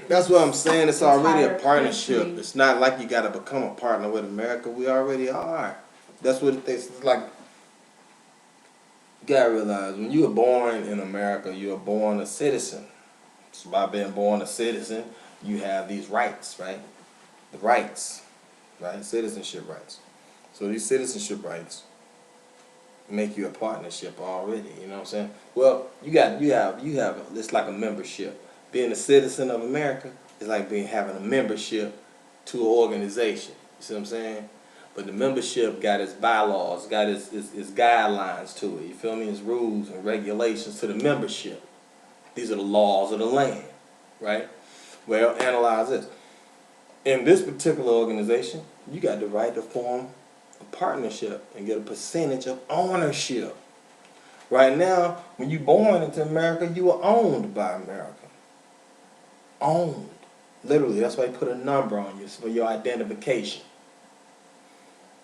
That's what I'm saying. It's already a entire partnership. country. It's not like you got to become a partner with America. We already are. That's what it's like. You gotta realize when you were born in America, you were born a citizen. So by being born a citizen, you have these rights, right? The rights, right? Citizenship rights. So these citizenship rights make you a partnership already. You know what I'm saying? Well, you have. It's like a membership. Being a citizen of America is like having a membership to an organization. You see what I'm saying? But the membership got its bylaws, got its guidelines to it. You feel me? Its rules and regulations to the membership. These are the laws of the land, right? Well, analyze this. In this particular organization, you got the right to form a partnership and get a percentage of ownership. Right now, when you born into America, you are owned by America. Owned. Literally, that's why they put a number on you for your identification.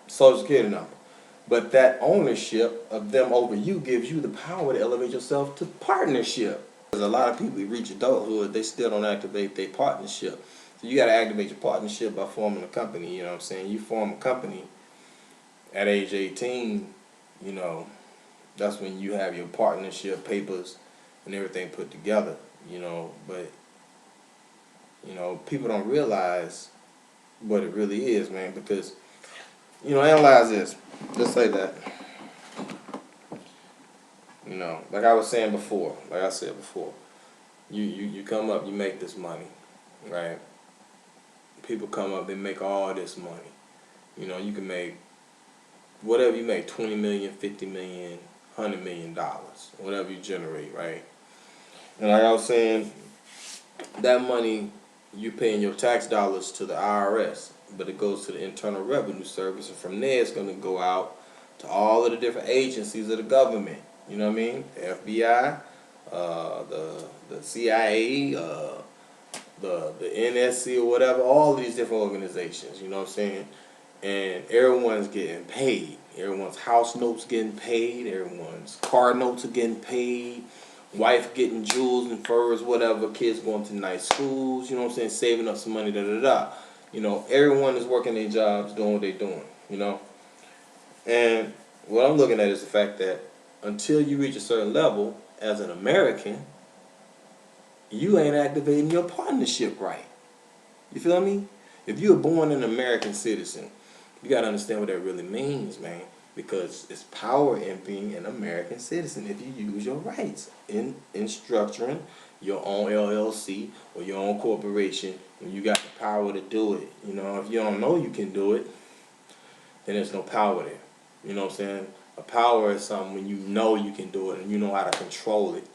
Social Security number. But that ownership of them over you gives you the power to elevate yourself to partnership. Because a lot of people who reach adulthood, they still don't activate their partnership. So you got to activate your partnership by forming a company. You know what I'm saying? You form a company at age 18, you know, that's when you have your partnership papers and everything put together, you know. But, you know, people don't realize what it really is, man, because, you know, analyze this. Just say that. You know, like I was saying before, like I said before, you come up, you make this money, right? People come up, they make all this money. You know, you can make whatever you make, 20 million, 50 million, $100 million, whatever you generate, right? And like I was saying, that money, you paying your tax dollars to the IRS, but it goes to the Internal Revenue Service, and from there it's going to go out to all of the different agencies of the government. You know what I mean? The FBI, the CIA, the NSC or whatever, all of these different organizations. You know what I'm saying? And everyone's getting paid. Everyone's house notes getting paid. Everyone's car notes are getting paid. Wife getting jewels and furs, whatever. Kids going to nice schools. You know what I'm saying? Saving up some money. Da da da. You know, everyone is working their jobs, doing what they're doing. You know, and what I'm looking at is the fact that until you reach a certain level as an American, you ain't activating your partnership right. You feel me? If you were born an American citizen, you got to understand what that really means, man. Because it's power in being an American citizen if you use your rights in structuring your own LLC or your own corporation when you got the power to do it. You know, if you don't know you can do it, then there's no power there. You know what I'm saying? A power is something when you know you can do it and you know how to control it.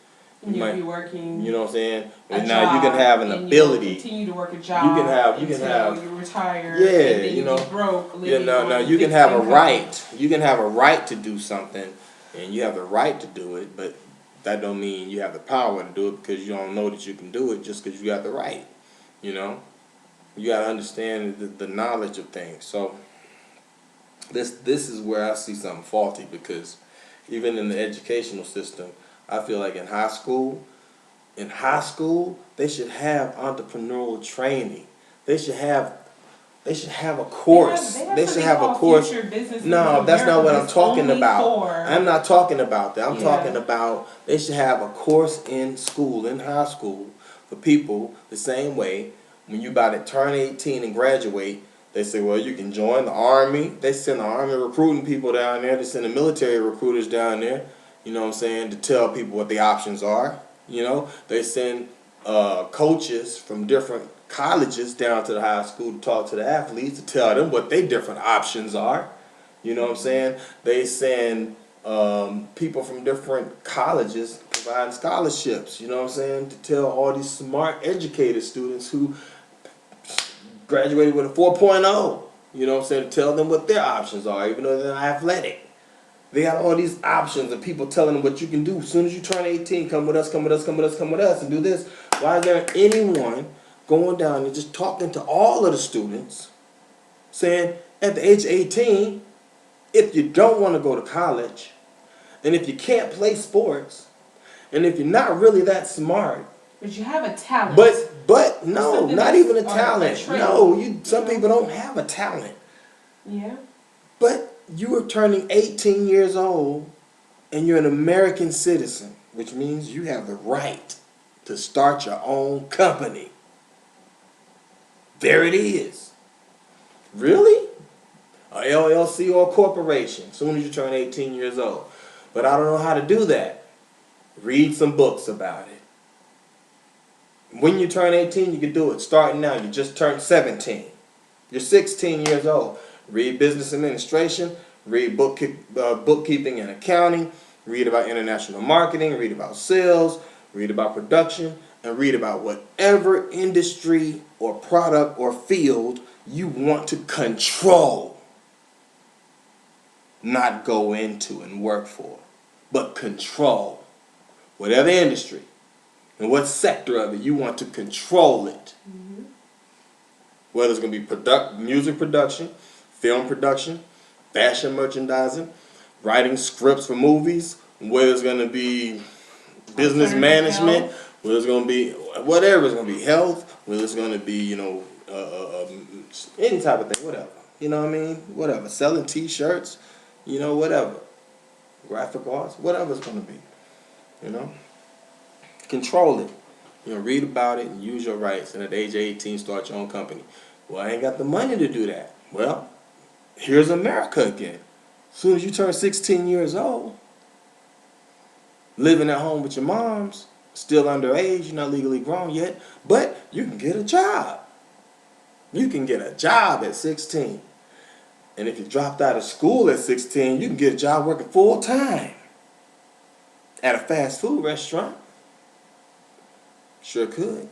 You might be working. You know what I'm saying? And now you can have an ability. Continue to work a job. You can have. You retire. Yeah, and then you know. Get broke. Yeah, now you can have a right. You can have a right to do something, and you have the right to do it, but that don't mean you have the power to do it because you don't know that you can do it just because you got the right. You know, you got to understand the knowledge of things. So this is where I see something faulty because even in the educational system, I feel like in high school, they should have entrepreneurial training. They should have a course. They should have a course. No, that's not what I'm talking about. I'm not talking about that. I'm talking about they should have a course in school, in high school, for people the same way when you about to turn 18 and graduate. They say, well, you can join the Army. They send the Army recruiting people down there. They send the military recruiters down there. You know what I'm saying, to tell people what the options are. You know, they send coaches from different colleges down to the high school to talk to the athletes to tell them what their different options are. You know what I'm saying? They send people from different colleges providing scholarships. You know what I'm saying? To tell all these smart, educated students who graduated with a 4.0. You know what I'm saying? To tell them what their options are, even though they're not athletic. They got all these options of people telling them what you can do. As soon as you turn 18, come with us, come with us, come with us, come with us, and do this. Why is there anyone going down and just talking to all of the students, saying at the age of 18, if you don't want to go to college, and if you can't play sports, and if you're not really that smart, But you have a talent. But no, not even a talent. No, some people don't have a talent. Yeah. But you are turning 18 years old and you're an American citizen, which means you have the right to start your own company. There it is. Really? A LLC or a corporation, as soon as you turn 18 years old. But I don't know how to do that. Read some books about it. When you turn 18, you can do it. Starting now, you just turned 17. You're 16 years old. Read business administration, read bookkeeping and accounting, read about international marketing, read about sales, read about production, and read about whatever industry or product or field you want to control. Not go into and work for, but control. Whatever industry and what sector of it you want to control it. Mm-hmm. Whether it's going to be music production, film production, fashion merchandising, writing scripts for movies, whether it's going to be business management, whether it's going to be whatever, it's going to be health, whether it's going to be, any type of thing, whatever. You know what I mean? Whatever. Selling t-shirts, whatever. Graphic arts, whatever it's going to be. Control it. Read about it and use your rights. And at the age of 18, start your own company. Well, I ain't got the money to do that. Well, here's America again. As soon as you turn 16 years old, living at home with your moms, still underage, you're not legally grown yet, but you can get a job. You can get a job at 16. And if you dropped out of school at 16, you can get a job working full time at a fast food restaurant. Sure could.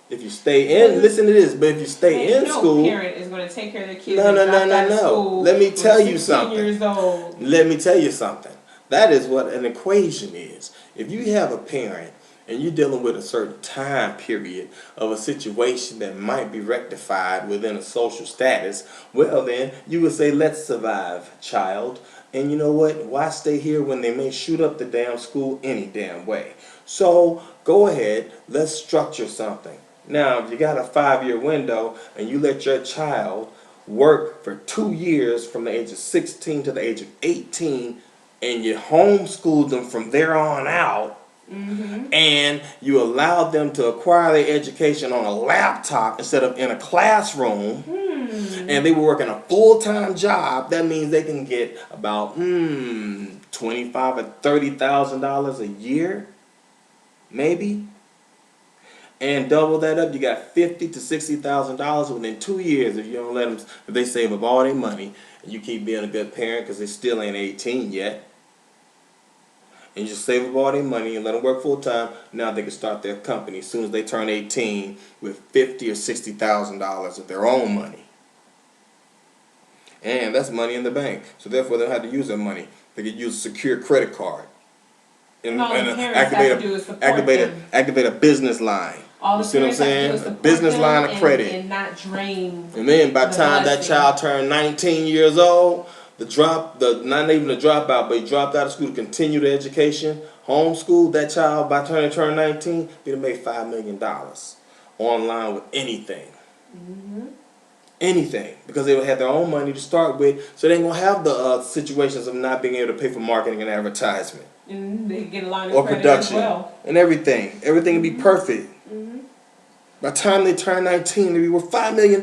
If you stay in, listen to this, but if you stay in school. No parent is going to take care of their kids. No. Let me tell you something. Years old. Let me tell you something. That is what an equation is. If you have a parent and you're dealing with a certain time period of a situation that might be rectified within a social status, well then, you would say, let's survive, child. And you know what? Why stay here when they may shoot up the damn school any damn way? So go ahead, let's structure something. Now, if you got a 5-year window and you let your child work for 2 years from the age of 16 to the age of 18 and you homeschool them from there on out, mm-hmm. and you allow them to acquire their education on a laptop instead of in a classroom, and they were working a full-time job, that means they can get about $25,000 or $30,000 a year, maybe. And double that up, you got $50,000 to $60,000 within 2 years if you don't let them. If they save up all their money and you keep being a good parent because they still ain't 18 yet, and you just save up all their money and let them work full time. Now they can start their company as soon as they turn 18 with $50,000 or $60,000 of their own money. And that's money in the bank. So therefore, they don't have to use their money. They can use a secure credit card and activate a business line. All you see what I'm saying? A business line of credit. And not drain. And then by the time that child turned 19 years old, not even the dropout, but he dropped out of school to continue the education, homeschooled, that child by the time they turned 19, he'd have made $5 million online with anything. Mm-hmm. Anything. Because they would have their own money to start with, so they ain't going to have the situations of not being able to pay for marketing and advertisement. And they get a line of or credit production as well. And everything. Everything would be perfect. Mm-hmm. By the time they turn 19, they'd be worth $5 million.